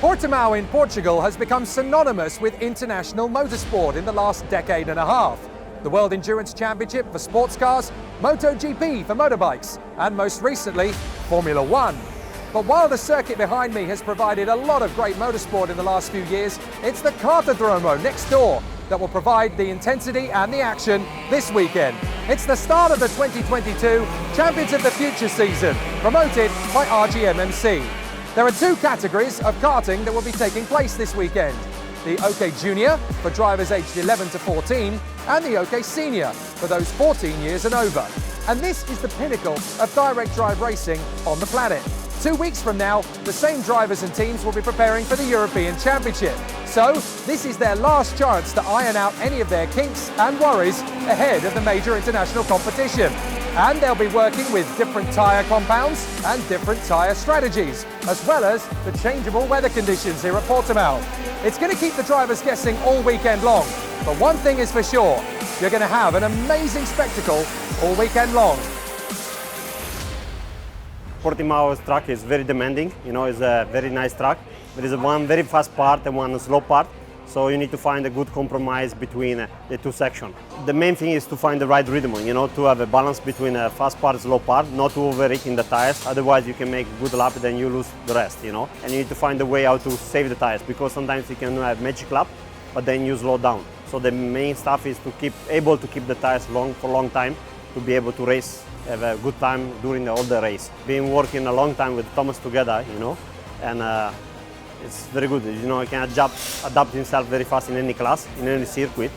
Portimao in Portugal has become synonymous with international motorsport in the last decade and a half. The World Endurance Championship for sports cars, MotoGP for motorbikes, and most recently, Formula One. But while the circuit behind me has provided a lot of great motorsport in the last few years, it's the Cartodromo next door that will provide the intensity and the action this weekend. It's the start of the 2022 Champions of the Future season, promoted by RGMMC. There are two categories of karting that will be taking place this weekend. The OK Junior for drivers aged 11 to 14 and the OK Senior for those 14 years and over. And this is the pinnacle of direct drive racing on the planet. 2 weeks from now, the same drivers and teams will be preparing for the European Championship. So this is their last chance to iron out any of their kinks and worries ahead of the major international competition. And they'll be working with different tyre compounds and different tyre strategies, as well as the changeable weather conditions here at Portimao. It's going to keep the drivers guessing all weekend long, but one thing is for sure, you're going to have an amazing spectacle all weekend long. Portimao's track is very demanding, it's a very nice track. There is one very fast part and one slow part, so you need to find a good compromise between the two sections. The main thing is to find the right rhythm, to have a balance between a fast part and slow part, not to overheating the tires, otherwise you can make a good lap, then you lose the rest, And you need to find a way how to save the tires, because sometimes you can have magic lap, but then you slow down. So the main stuff is to able to keep the tires long for a long time, to be able to race, have a good time during all the race. Been working a long time with Thomas together, and it's very good. He can adapt himself very fast in any class, in any circuit,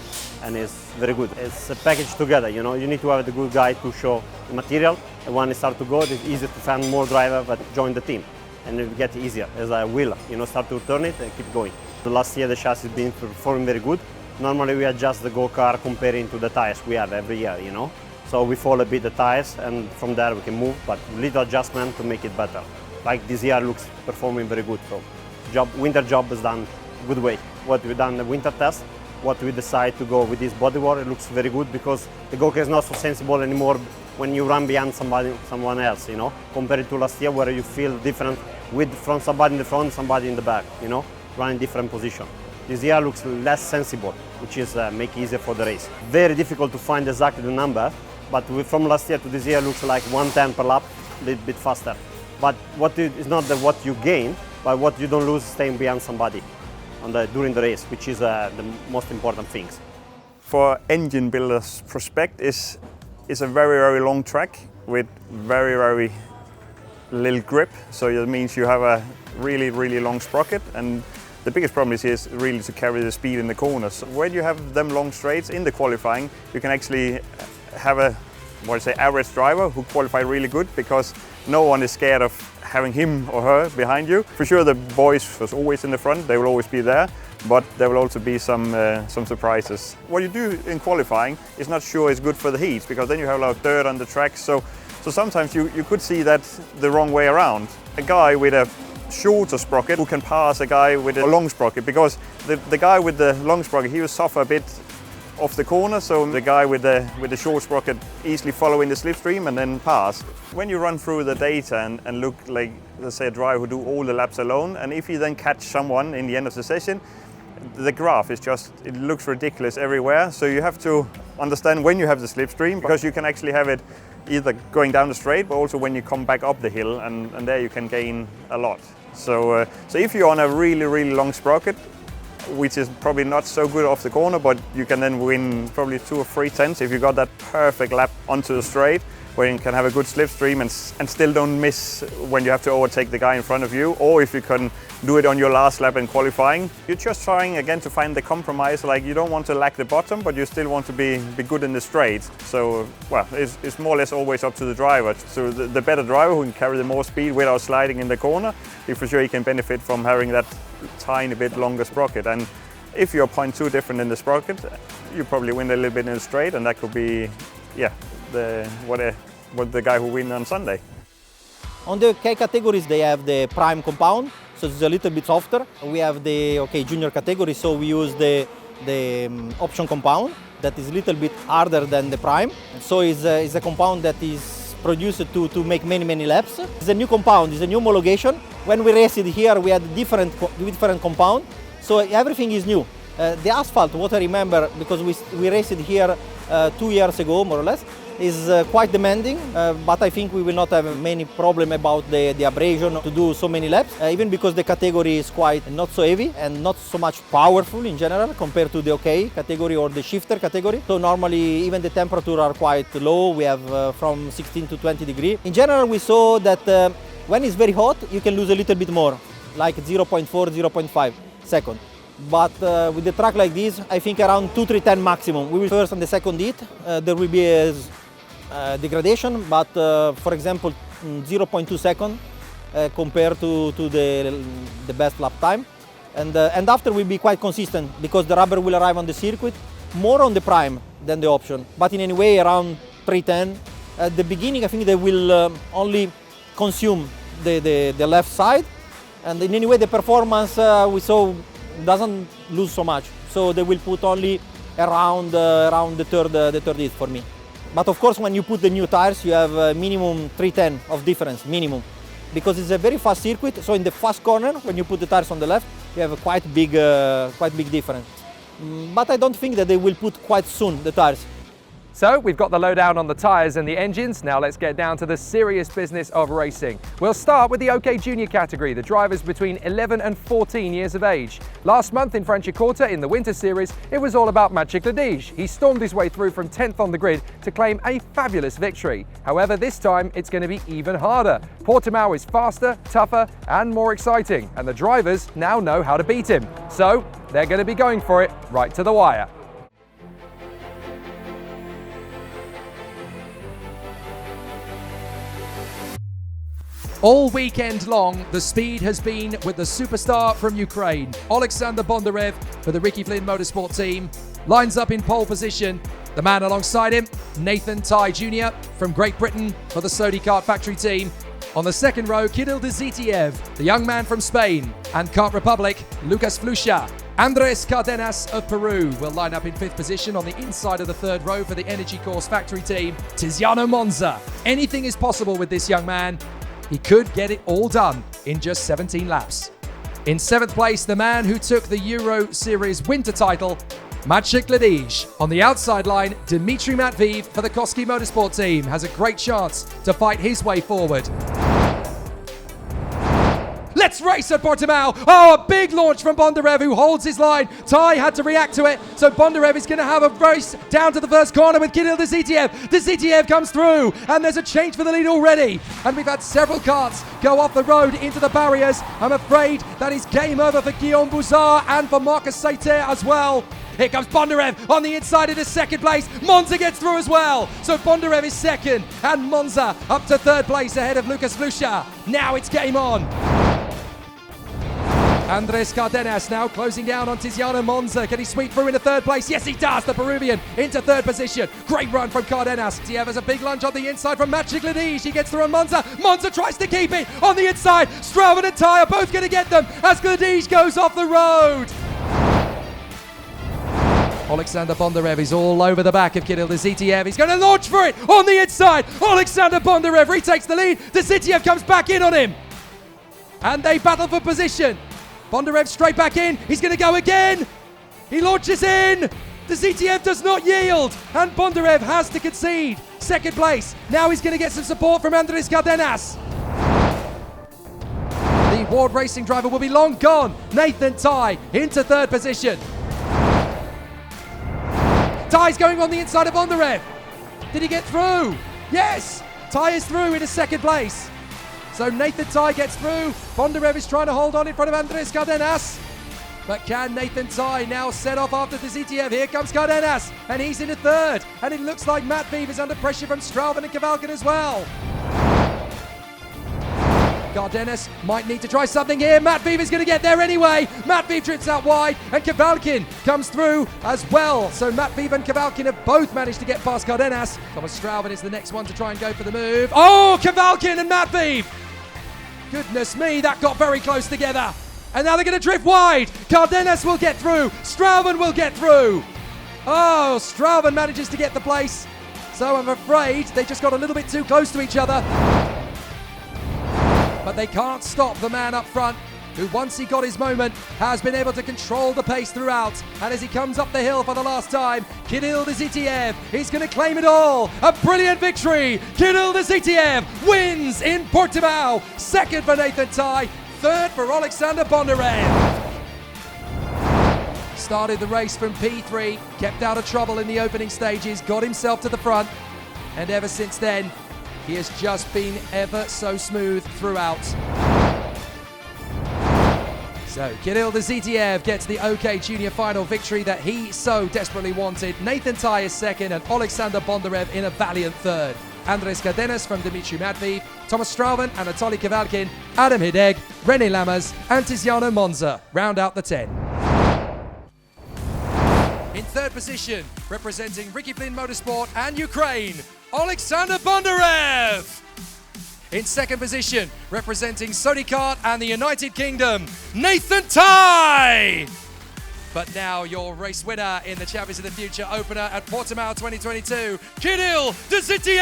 and it's very good. It's a package together, You need to have the good guy to show the material, and when it starts to go, it's easier to find more driver that join the team, and it gets easier as a wheel, start to turn it and keep going. The last year the chassis has been performing very good. Normally we adjust the go-kart comparing to the tires we have every year, So we follow a bit the tires, and from there we can move, but little adjustment to make it better. Like this year looks performing very good. So winter job is done good way. What we've done the winter test, what we decide to go with this bodywork, it looks very good because the go-kart is not so sensible anymore when you run behind someone else, compared to last year where you feel different from somebody in the front, somebody in the back, running different position. This year looks less sensible, which is make it easier for the race. Very difficult to find exactly the number, but from last year to this year looks like 110 per lap, a little bit faster. But it's not what you gain, but what you don't lose staying behind somebody during the race, which is the most important things. For engine builders' perspective, is a very, very long track with very, very little grip. So it means you have a really, really long sprocket, and the biggest problem is really to carry the speed in the corners. When you have them long straights in the qualifying, you can actually have a average driver who qualify really good, because no one is scared of having him or her behind you. For sure the boys was always in the front, they will always be there, but there will also be some surprises. What you do in qualifying is not sure is good for the heats, because then you have a lot of dirt on the track, so sometimes you could see that the wrong way around. A guy with a shorter sprocket who can pass a guy with a long sprocket, because the guy with the long sprocket, he will suffer a bit off the corner, so the guy with the short sprocket easily follow in the slipstream and then pass. When you run through the data and look like, let's say, a driver who do all the laps alone, and if you then catch someone in the end of the session, the graph is it looks ridiculous everywhere. So you have to understand when you have the slipstream, because you can actually have it either going down the straight, but also when you come back up the hill, and there you can gain a lot. So if you're on a really, really long sprocket, which is probably not so good off the corner, but you can then win probably 2 or 3 tenths if you got that perfect lap onto the straight, where you can have a good slipstream and still don't miss when you have to overtake the guy in front of you, or if you can do it on your last lap in qualifying. You're just trying again to find the compromise, like you don't want to lack the bottom, but you still want to be good in the straight. So, well, it's more or less always up to the driver. So the better driver who can carry the more speed without sliding in the corner, for sure he can benefit from having that tiny bit longer sprocket. And if you're 0.2 different in the sprocket, you probably win a little bit in the straight, and that could be, what the guy who win on Sunday. On the K categories, they have the prime compound, so it's a little bit softer. We have the junior category, so we use the option compound that is a little bit harder than the prime. So it's a compound that is produced to make many laps. It's a new compound, it's a new homologation. When we raced it here, we had different compound, so everything is new. The asphalt, what I remember, because we raced it here 2 years ago, more or less, is quite demanding, but I think we will not have many problem about the abrasion to do so many laps, even because the category is quite not so heavy and not so much powerful in general compared to the OK category or the shifter category. So normally even the temperature are quite low, we have from 16 to 20 degrees. In general we saw that when it's very hot you can lose a little bit more, like 0.4, 0.5 second. But with the track like this, I think around 2-3-10 maximum. We will first and the second heat, there will be a degradation, but for example 0.2 second compared to the best lap time, and after will be quite consistent because the rubber will arrive on the circuit more on the prime than the option, but in any way around 310. At the beginning I think they will only consume the left side, and in any way the performance we saw doesn't lose so much, so they will put only around the third heat for me. But of course, when you put the new tires, you have a minimum 310 of difference, minimum. Because it's a very fast circuit, so in the fast corner, when you put the tires on the left, you have a quite big difference. But I don't think that they will put quite soon the tires. So we've got the lowdown on the tyres and the engines. Now let's get down to the serious business of racing. We'll start with the OK Junior category, the drivers between 11 and 14 years of age. Last month in Franciacorta in the Winter Series, it was all about Maciej Ledige. He stormed his way through from 10th on the grid to claim a fabulous victory. However, this time it's going to be even harder. Portimao is faster, tougher and more exciting, and the drivers now know how to beat him. So they're going to be going for it right to the wire. All weekend long, the speed has been with the superstar from Ukraine. Alexander Bondarev for the Ricky Flynn Motorsport team lines up in pole position. The man alongside him, Nathan Ty Jr. from Great Britain for the Sodi Kart Factory team. On the second row, Kirill Dezitiev, the young man from Spain, and Kart Republic, Lucas Flusha. Andres Cardenas of Peru will line up in fifth position on the inside of the third row for the Energy Course Factory team, Tiziano Monza. Anything is possible with this young man. He could get it all done in just 17 laps. In seventh place, the man who took the Euro Series winter title, Maciej Ledige. On the outside line, Dmitry Matveev for the Koski Motorsport team has a great chance to fight his way forward. Let's race at Portimao. Oh, a big launch from Bondarev, who holds his line. Ty had to react to it, so Bondarev is going to have a race down to the first corner with Kirill Dezitiev. Dezitiev comes through, and there's a change for the lead already. And we've had several karts go off the road into the barriers. I'm afraid that is game over for Guillaume Bouzard and for Marcus Saiter as well. Here comes Bondarev on the inside into second place. Monza gets through as well. So Bondarev is second, and Monza up to third place ahead of Lucas Flusha. Now it's game on. Andres Cardenas now closing down on Tiziano Monza. Can he sweep through into third place? Yes, he does. The Peruvian into third position. Great run from Cardenas. Tiev has a big lunge on the inside from Maciej Ledige. He gets through on Monza. Monza tries to keep it on the inside. Strauben and Ty are both going to get them as Ledige goes off the road. Alexander Bondarev is all over the back of Kirill Dezitiev. He's going to launch for it on the inside. Alexander Bondarev retakes the lead. Dezitiev comes back in on him. And they battle for position. Bondarev straight back in. He's going to go again. He launches in. Dezitiev does not yield. And Bondarev has to concede. Second place. Now he's going to get some support from Andres Cardenas. The Ward Racing driver will be long gone. Nathan Ty into third position. Ty's going on the inside of Bondarev. Did he get through? Yes. Ty is through into second place. So Nathan Ty gets through. Bondarev is trying to hold on in front of Andres Cardenas. But can Nathan Ty now set off after Dezitiev? Here comes Cardenas, and he's into third. And it looks like Matveev is under pressure from Strauben and Kavalkin as well. Cardenas might need to try something here. Matveev is going to get there anyway. Matveev trips out wide, and Kavalkin comes through as well. So Matveev and Kavalkin have both managed to get past Cardenas. Thomas Strauben is the next one to try and go for the move. Oh, Kavalkin and Matveev! Goodness me, that got very close together. And now they're going to drift wide. Cardenas will get through. Strauben will get through. Oh, Strauben manages to get the place. So I'm afraid they just got a little bit too close to each other. But they can't stop the man up front, who once he got his moment has been able to control the pace throughout. And as he comes up the hill for the last time, Kirill Dizitiev is going to claim it all. A brilliant victory. Kirill Dizitiev wins in Portimao. Second for Nathan Tai, third for Alexander Bondarev. Started the race from P3, kept out of trouble in the opening stages, got himself to the front, and ever since then, he has just been ever so smooth throughout. So Kirill Dizitiev gets the OK Junior final victory that he so desperately wanted. Nathan Tai is second and Alexander Bondarev in a valiant third. Andres Cadenas from Dimitri Matveev, Thomas Strauven, Anatoly Kavalkin, Adam Hideg, René Lammers and Tiziano Monza round out the 10. In third position, representing Ricky Flynn Motorsport and Ukraine, Alexander Bondarev. In second position, representing Sony Kart and the United Kingdom, Nathan Tai. But now your race winner in the Champions of the Future opener at Portimao 2022, Kirill Dizitiev.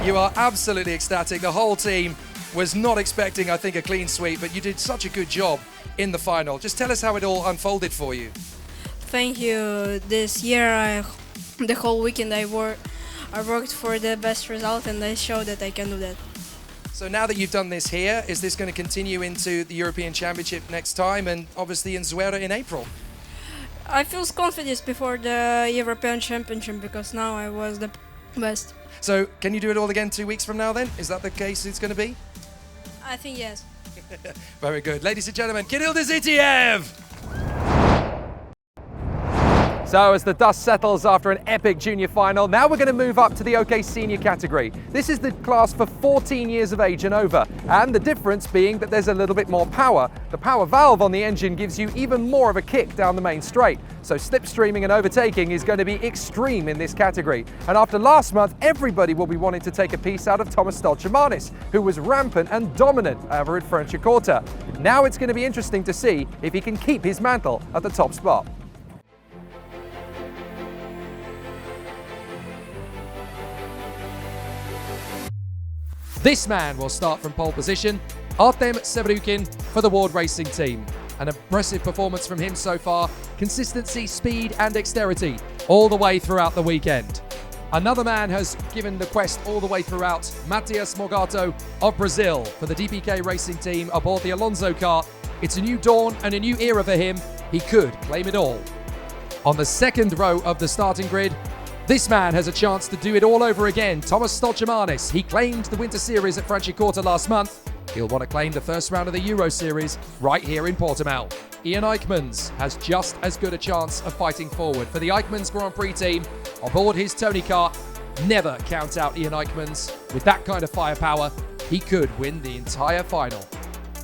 You are absolutely ecstatic. The whole team was not expecting, I think, a clean sweep, but you did such a good job in the final. Just tell us how it all unfolded for you. Thank you. This year, the whole weekend I worked for the best result, and I showed that I can do that. So now that you've done this here, is this going to continue into the European Championship next time and obviously in Zuera in April? I feel confident before the European Championship because now I was the best. So can you do it all again 2 weeks from now then? Is that the case it's going to be? I think yes. Very good. Ladies and gentlemen, Kirill Dizitiev! So as the dust settles after an epic junior final, now we're going to move up to the OK Senior category. This is the class for 14 years of age and over, and the difference being that there's a little bit more power. The power valve on the engine gives you even more of a kick down the main straight, so slipstreaming and overtaking is going to be extreme in this category. And after last month, everybody will be wanting to take a piece out of Thomas Stolchemanis, who was rampant and dominant over at Franciacorta. Now it's going to be interesting to see if he can keep his mantle at the top spot. This man will start from pole position, Artem Sevrukin for the Ward Racing team. An impressive performance from him so far, consistency, speed and dexterity all the way throughout the weekend. Another man has given the quest all the way throughout, Matias Morgato of Brazil for the DPK Racing team aboard the Alonso kart. It's a new dawn and a new era for him. He could claim it all. On the second row of the starting grid, this man has a chance to do it all over again. Thomas Stolchemanis. He claimed the Winter Series at Franciacorta last month. He'll want to claim the first round of the Euro Series right here in Portimao. Ian Eichmans has just as good a chance of fighting forward. For the Eichmans Grand Prix team, aboard his Tony kart, never count out Ian Eichmans. With that kind of firepower, he could win the entire final.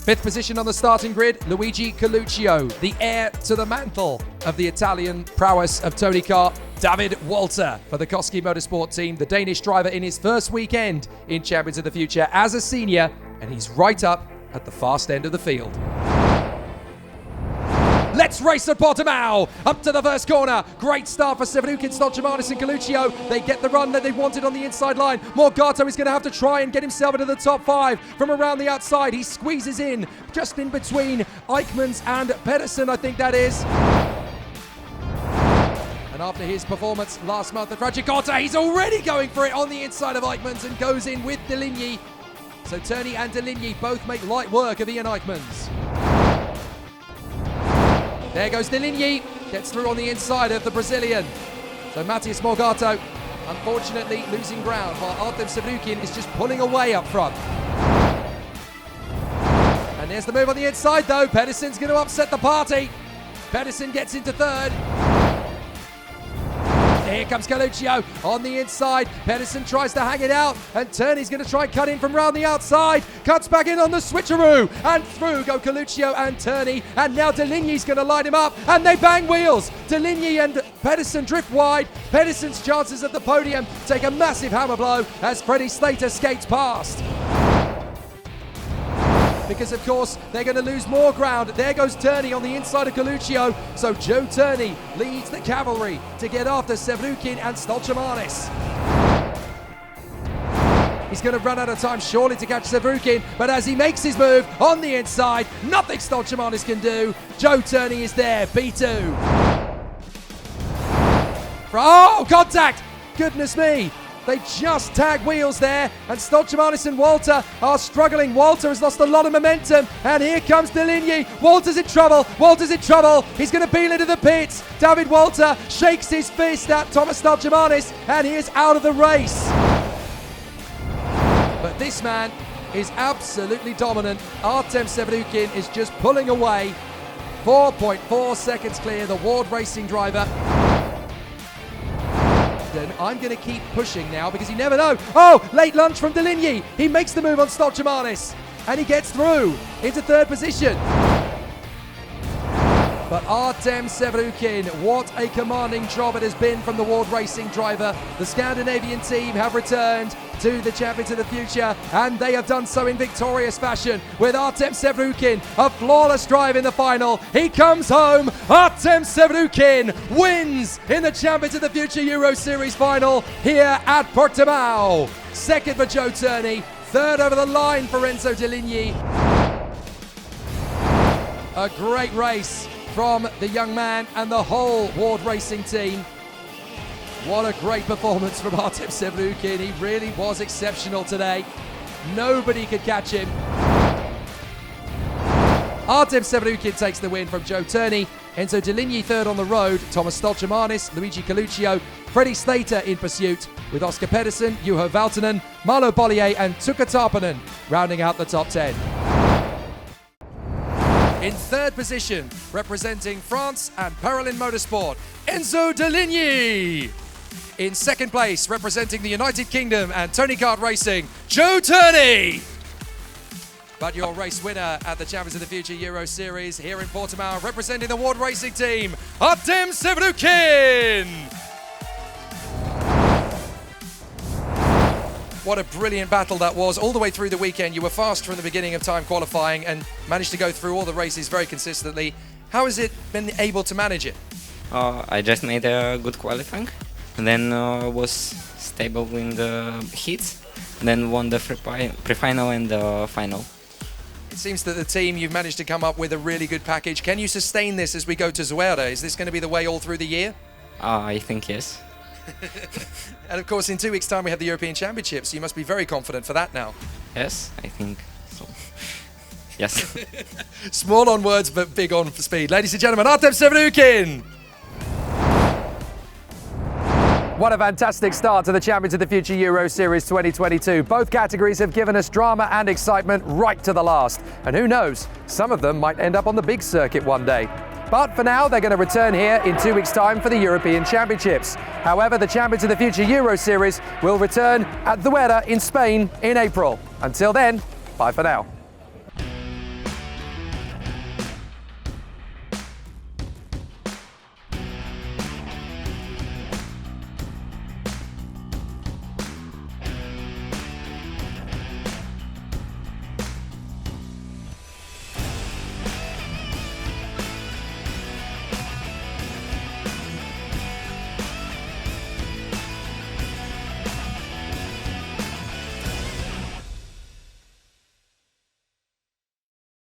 Fifth position on the starting grid, Luigi Coluccio, the heir to the mantle of the Italian prowess of Tony kart. David Walter for the Koski Motorsport team, the Danish driver in his first weekend in Champions of the Future as a senior, and he's right up at the fast end of the field. Let's race at Portimao. Up to the first corner. Great start for Sevrukin, Stolchemanis and Coluccio. They get the run that they wanted on the inside line. Morgato is going to have to try and get himself into the top 5 from around the outside. He squeezes in just in between Eichmans and Pedersen, I think that is. And after his performance last month at Franciacorta, he's already going for it on the inside of Eichmans and goes in with Deligny. So Turney and Deligny both make light work of Ian Eichmans. There goes Deligny, gets through on the inside of the Brazilian. So Matias Morgato, unfortunately losing ground, while Artem Sevrukin is just pulling away up front. And there's the move on the inside though. Pedersen's going to upset the party. Pedersen gets into third. Here comes Coluccio on the inside. Pedersen tries to hang it out, and Turney's going to try and cut in from round the outside. Cuts back in on the switcheroo, and through go Coluccio and Turney. And now Deligny's going to line him up, and they bang wheels. Deligny and Pedersen drift wide. Pedersen's chances at the podium take a massive hammer blow as Freddie Slater skates past. because of course they're going to lose more ground. There goes Turney on the inside of Coluccio. So Joe Turney leads the cavalry to get after Sevrukin and Stolchamanis. He's going to run out of time surely to catch Sevrukin, but as he makes his move on the inside, nothing Stolchamanis can do. Joe Turney is there, B2. Oh, contact! Goodness me! They just tag wheels there, and Stolchamanis and Walter are struggling. Walter has lost a lot of momentum, and here comes Deligny. Walter's in trouble. Walter's in trouble. He's going to peel into the pits. David Walter shakes his fist at Thomas Stolchamanis, and he is out of the race. But this man is absolutely dominant. Artem Sevrukin is just pulling away. 4.4 seconds clear, the Ward Racing driver. I'm going to keep pushing now because you never know. Oh, late lunge from Deligny. He makes the move on Stolchamanis and he gets through into third position. But Artem Sevrukin, what a commanding job it has been from the Ward Racing driver. The Scandinavian team have returned to the Champions of the Future, and they have done so in victorious fashion with Artem Sevrukin, a flawless drive in the final. He comes home. Artem Sevrukin wins in the Champions of the Future Euro Series final here at Portimao. Second for Joe Turney, third over the line for Enzo Deligny. A great race from the young man and the whole Ward Racing team. What a great performance from Artem Sevrukin. He really was exceptional today. Nobody could catch him. Artem Sevrukin takes the win from Joe Turney. Enzo Deligny third on the road. Thomas Stolchamanis, Luigi Coluccio, Freddie Slater in pursuit, with Oscar Pedersen, Juho Valtonen, Marlo Bollier and Tuukka Tarponen rounding out the top 10. In third position, representing France and Paralin Motorsport, Enzo Deligny. In second place, representing the United Kingdom and Tony Kart Racing, Joe Turney. But your race winner at the Champions of the Future Euro Series here in Portimao, representing the Ward Racing team, Artem Sevrukin. What a brilliant battle that was all the way through the weekend. You were fast from the beginning of time qualifying and managed to go through all the races very consistently. How has it been able to manage it? I just made a good qualifying, and then was stable in the heats, and then won the pre-final and the final. It seems that the team, you've managed to come up with a really good package. Can you sustain this as we go to Zuelda? Is this going to be the way all through the year? I think yes. And of course, in 2 weeks' time, we have the European Championships. You must be very confident for that now. Yes, I think so. Yes. Small on words, but big on for speed. Ladies and gentlemen, Artem Sevrukin. What a fantastic start to the Champions of the Future Euro Series 2022. Both categories have given us drama and excitement right to the last. And who knows, some of them might end up on the big circuit one day. But for now, they're going to return here in 2 weeks' time for the European Championships. However, the Champions of the Future Euro Series will return at Zuelda in Spain in April. Until then, bye for now.